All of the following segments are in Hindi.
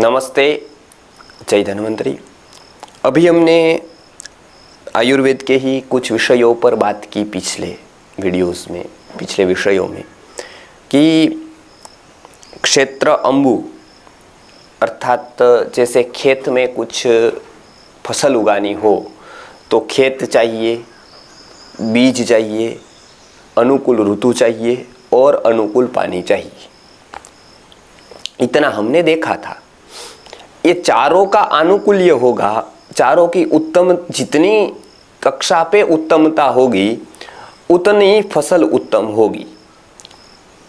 नमस्ते, जय धन्वंतरी। अभी हमने आयुर्वेद के ही कुछ विषयों पर बात की पिछले वीडियोस में, पिछले विषयों में, कि क्षेत्र अंबु अर्थात जैसे खेत में कुछ फसल उगानी हो तो खेत चाहिए, बीज चाहिए, अनुकूल ऋतु चाहिए और अनुकूल पानी चाहिए। इतना हमने देखा था। ये चारों का आनुकूल्य होगा, चारों की उत्तम, जितनी कक्षा पे उत्तमता होगी उतनी फसल उत्तम होगी।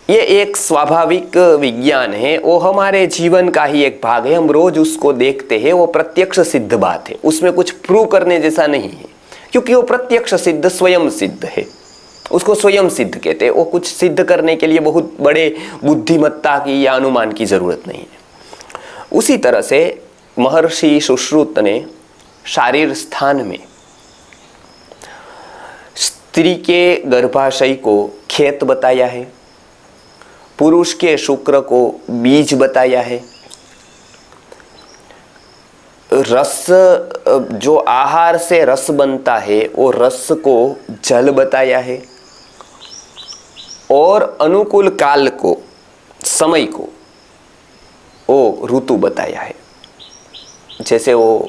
ये एक स्वाभाविक विज्ञान है, वो हमारे जीवन का ही एक भाग है। हम रोज उसको देखते हैं, वो प्रत्यक्ष सिद्ध बात है, उसमें कुछ प्रूव करने जैसा नहीं है, क्योंकि वो प्रत्यक्ष सिद्ध, स्वयं सिद्ध है। उसको स्वयं सिद्ध कहते हैं। वो कुछ सिद्ध करने के लिए बहुत बड़े बुद्धिमत्ता की या अनुमान की जरूरत नहीं है। उसी तरह से महर्षि सुश्रुत ने शारीर स्थान में स्त्री के गर्भाशय को खेत बताया है, पुरुष के शुक्र को बीज बताया है, रस, जो आहार से रस बनता है वो रस को जल बताया है, और अनुकूल काल को, समय को वो ऋतु बताया है। जैसे वो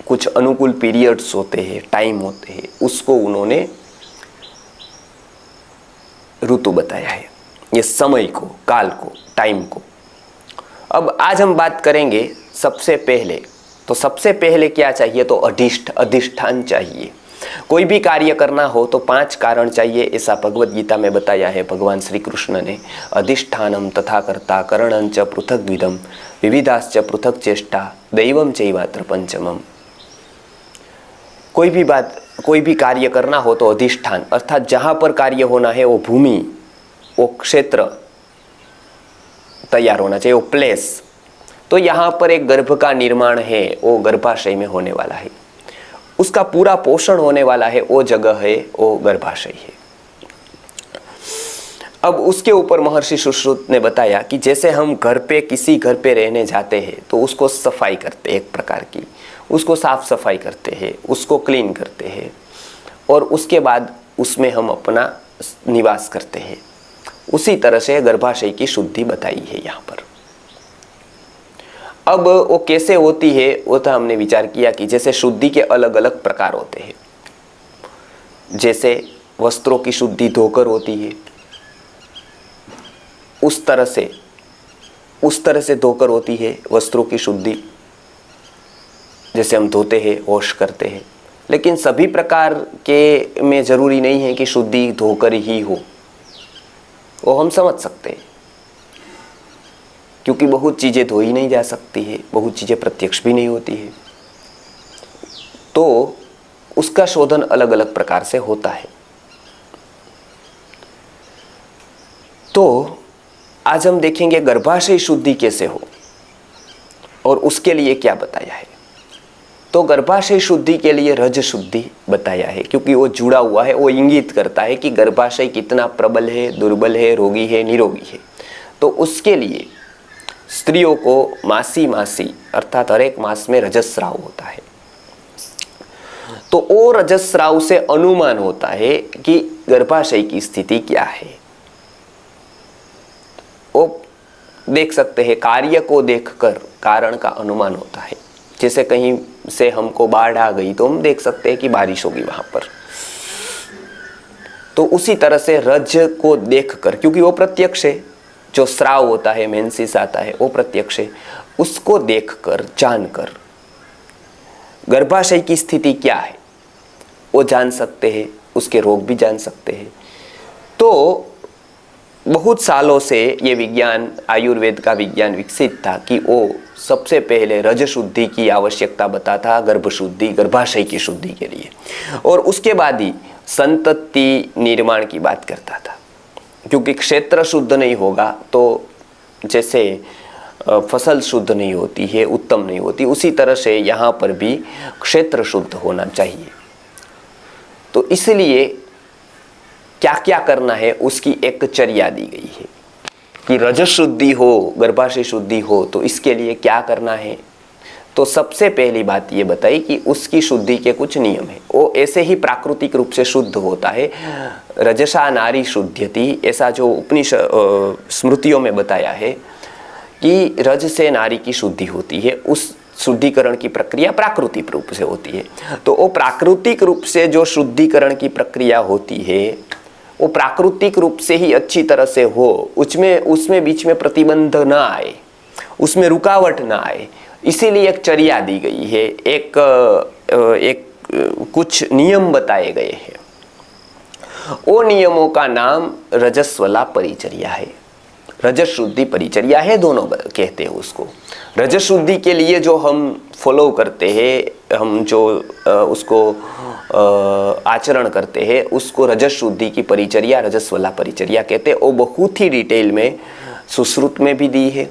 कुछ अनुकूल पीरियड्स होते हैं, टाइम होते हैं, उसको उन्होंने ऋतु बताया है, ये समय को, काल को, टाइम को। अब आज हम बात करेंगे सबसे पहले क्या चाहिए, तो अधिष्ठान चाहिए। कोई भी कार्य करना हो तो 5 कारण चाहिए, ऐसा भगवद गीता में बताया है भगवान श्री कृष्ण ने। अधिष्ठानम तथा कर्ता करणंच पृथक विदम विविधाश्च पृथक चेष्टा दैवम चैवात्र पंचमम। कोई भी कार्य करना हो तो अधिष्ठान अर्थात जहां पर कार्य होना है वो भूमि, वो क्षेत्र तैयार होना चाहिए, वो प्लेस। तो यहाँ पर एक गर्भ का निर्माण है, वो गर्भाशय में होने वाला है, उसका पूरा पोषण होने वाला है, वो जगह है, वो गर्भाशय है। अब उसके ऊपर महर्षि सुश्रुत ने बताया कि जैसे हम किसी घर पे रहने जाते हैं तो उसको सफाई करते हैं, एक प्रकार की उसको साफ सफाई करते हैं, उसको क्लीन करते हैं, और उसके बाद उसमें हम अपना निवास करते हैं। उसी तरह से गर्भाशय की शुद्धि बताई है यहाँ पर। अब वो कैसे होती है वो तो हमने विचार किया कि जैसे शुद्धि के अलग अलग प्रकार होते हैं। जैसे वस्त्रों की शुद्धि धोकर होती है, उस तरह से धोकर होती है वस्त्रों की शुद्धि, जैसे हम धोते हैं, वॉश करते हैं। लेकिन सभी प्रकार के में जरूरी नहीं है कि शुद्धि धोकर ही हो, वो हम समझ सकते हैं, क्योंकि बहुत चीज़ें धोई नहीं जा सकती है, बहुत चीज़ें प्रत्यक्ष भी नहीं होती है, तो उसका शोधन अलग अलग प्रकार से होता है। तो आज हम देखेंगे गर्भाशय शुद्धि कैसे हो और उसके लिए क्या बताया है। तो गर्भाशय शुद्धि के लिए रज शुद्धि बताया है, क्योंकि वो जुड़ा हुआ है, वो इंगित करता है कि गर्भाशय कितना प्रबल है, दुर्बल है, रोगी है, निरोगी है। तो उसके लिए स्त्रियों को मासी अर्थात हर एक मास में रजस्राव होता है। तो वो रजस्राव से अनुमान होता है कि गर्भाशय की स्थिति क्या है। वो देख सकते हैं, कार्य को देखकर कारण का अनुमान होता है। जैसे कहीं से हमको बाढ़ आ गई तो हम देख सकते हैं कि बारिश होगी वहां पर। तो उसी तरह से रज को देखकर, क्योंकि वो प्रत्यक्ष है, जो स्राव होता है, मेंसिस आता है, वो प्रत्यक्ष है, उसको देखकर, जानकर गर्भाशय की स्थिति क्या है वो जान सकते हैं, उसके रोग भी जान सकते हैं। तो बहुत सालों से ये विज्ञान, आयुर्वेद का विज्ञान विकसित था कि वो सबसे पहले रज शुद्धि की आवश्यकता बताता, गर्भ शुद्धि, गर्भाशय की शुद्धि के लिए, और उसके बाद ही संतति निर्माण की बात करता था। क्योंकि क्षेत्र शुद्ध नहीं होगा तो जैसे फसल शुद्ध नहीं होती है, उत्तम नहीं होती, उसी तरह से यहाँ पर भी क्षेत्र शुद्ध होना चाहिए। तो इसलिए क्या क्या करना है उसकी एक चर्या दी गई है। कि रजस शुद्धि हो, गर्भाशय शुद्धि हो, तो इसके लिए क्या करना है। तो सबसे पहली बात ये बताई कि उसकी शुद्धि के कुछ नियम है। वो ऐसे ही प्राकृतिक रूप से शुद्ध होता है। रजसा नारी शुद्ध्यति, ऐसा जो उपनिषद स्मृतियों में बताया है कि रज से नारी की शुद्धि होती है। उस शुद्धिकरण की प्रक्रिया प्राकृतिक रूप से होती है। तो वो प्राकृतिक रूप से जो शुद्धिकरण की प्रक्रिया होती है वो प्राकृतिक रूप से ही अच्छी तरह से हो, उसमें बीच में प्रतिबंध ना आए, उसमें रुकावट ना आए, इसीलिए एक चर्या दी गई है, एक कुछ नियम बताए गए हैं। वो नियमों का नाम रजस्वला परिचर्या है, रजस शुद्धि परिचर्या है, दोनों कहते हैं उसको। रजस शुद्धि के लिए जो हम फॉलो करते हैं, हम जो उसको आचरण करते हैं, उसको रजस शुद्धि की परिचर्या, रजस्वला परिचर्या कहते हैं। वो बहुत ही डिटेल में सुश्रुत में भी दी है।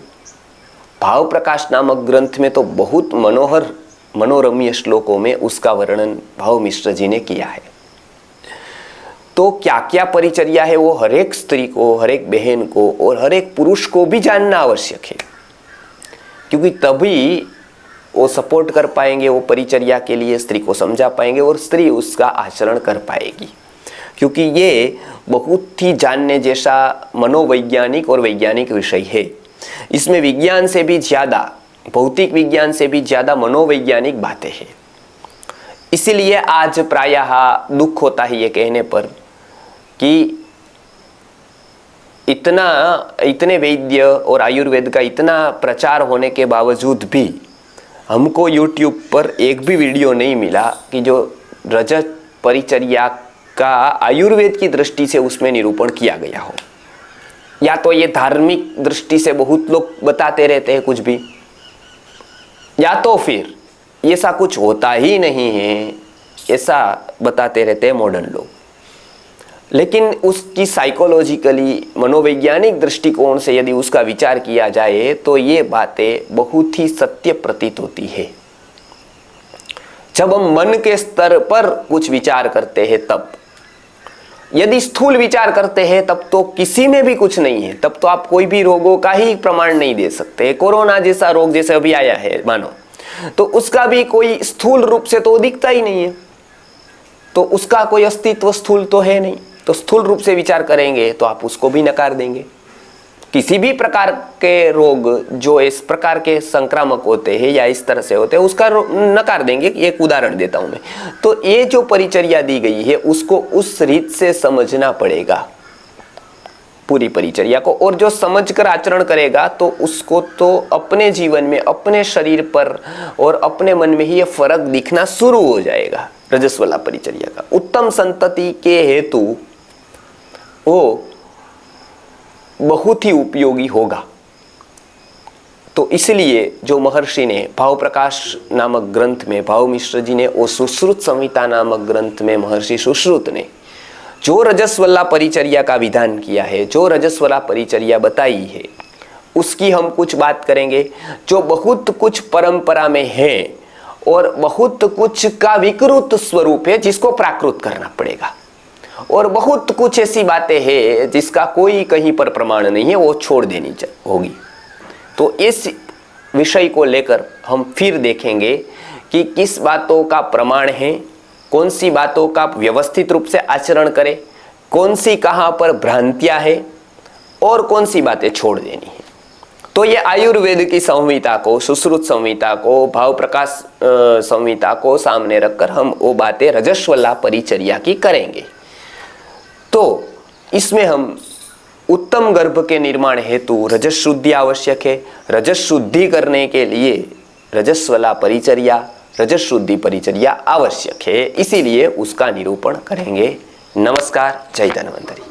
भाव प्रकाश नामक ग्रंथ में तो बहुत मनोहर मनोरम्य श्लोकों में उसका वर्णन भाव मिश्र जी ने किया है। तो क्या क्या परिचर्या है वो हर एक स्त्री को, हर एक बहन को और हर एक पुरुष को भी जानना आवश्यक है, क्योंकि तभी वो सपोर्ट कर पाएंगे, वो परिचर्या के लिए स्त्री को समझा पाएंगे और स्त्री उसका आचरण कर पाएगी। क्योंकि ये बहुत ही जानने जैसा मनोवैज्ञानिक और वैज्ञानिक विषय है। इसमें विज्ञान से भी ज़्यादा, भौतिक विज्ञान से भी ज़्यादा मनोवैज्ञानिक बातें हैं। इसीलिए आज प्रायः दुख होता है ये कहने पर कि इतने वैद्य और आयुर्वेद का इतना प्रचार होने के बावजूद भी हमको YouTube पर एक भी वीडियो नहीं मिला कि जो रजत परिचर्या का आयुर्वेद की दृष्टि से उसमें निरूपण किया गया हो। या तो ये धार्मिक दृष्टि से बहुत लोग बताते रहते हैं कुछ भी, या तो फिर ऐसा कुछ होता ही नहीं है, ऐसा बताते रहते हैं मॉडर्न लोग। लेकिन उसकी साइकोलॉजिकली, मनोवैज्ञानिक दृष्टिकोण से यदि उसका विचार किया जाए तो ये बातें बहुत ही सत्य प्रतीत होती है। जब हम मन के स्तर पर कुछ विचार करते हैं तब, यदि स्थूल विचार करते हैं तब तो किसी में भी कुछ नहीं है, तब तो आप कोई भी रोगों का ही प्रमाण नहीं दे सकते। कोरोना जैसा रोग जैसे अभी आया है मानो, तो उसका भी कोई स्थूल रूप से तो दिखता ही नहीं है, तो उसका कोई अस्तित्व स्थूल तो है नहीं। तो स्थूल रूप से विचार करेंगे तो आप उसको भी नकार देंगे। किसी भी प्रकार के रोग जो इस प्रकार के संक्रामक होते हैं या इस तरह से होते हैं उसका नकार देंगे। एक उदाहरण देता हूं मैं। तो ये जो परिचर्या दी गई है उसको उस रीत से समझना पड़ेगा, पूरी परिचर्या को, और जो समझकर आचरण करेगा तो उसको तो अपने जीवन में, अपने शरीर पर और अपने मन में ही ये फर्क दिखना शुरू हो जाएगा। रजस्वला परिचर्या का उत्तम संतति के हेतु वो बहुत ही उपयोगी होगा। तो इसलिए जो महर्षि ने भाव प्रकाश नामक ग्रंथ में, भाव मिश्र जी ने वो सुश्रुत संहिता नामक ग्रंथ में, महर्षि सुश्रुत ने जो रजस्वला परिचर्या का विधान किया है, जो रजस्वला परिचर्या बताई है, उसकी हम कुछ बात करेंगे। जो बहुत कुछ परंपरा में है और बहुत कुछ का विकृत स्वरूप है जिसको प्राकृत करना पड़ेगा, और बहुत कुछ ऐसी बातें हैं जिसका कोई कहीं पर प्रमाण नहीं है, वो छोड़ देनी होगी। तो इस विषय को लेकर हम फिर देखेंगे कि किस बातों का प्रमाण है, कौन सी बातों का व्यवस्थित रूप से आचरण करें, कौन सी कहाँ पर भ्रांतियाँ है और कौन सी बातें छोड़ देनी है। तो ये आयुर्वेद की संहिता को, सुश्रुत संहिता को, भाव प्रकाश संहिता को सामने रखकर हम वो बातें रजस्वला परिचर्या की करेंगे। तो इसमें हम उत्तम गर्भ के निर्माण हेतु रजस शुद्धि आवश्यक है। रजस शुद्धि करने के लिए रजस्वला परिचर्या, रजस शुद्धि परिचर्या आवश्यक है, इसीलिए उसका निरूपण करेंगे। नमस्कार, जय धन्वंतरी।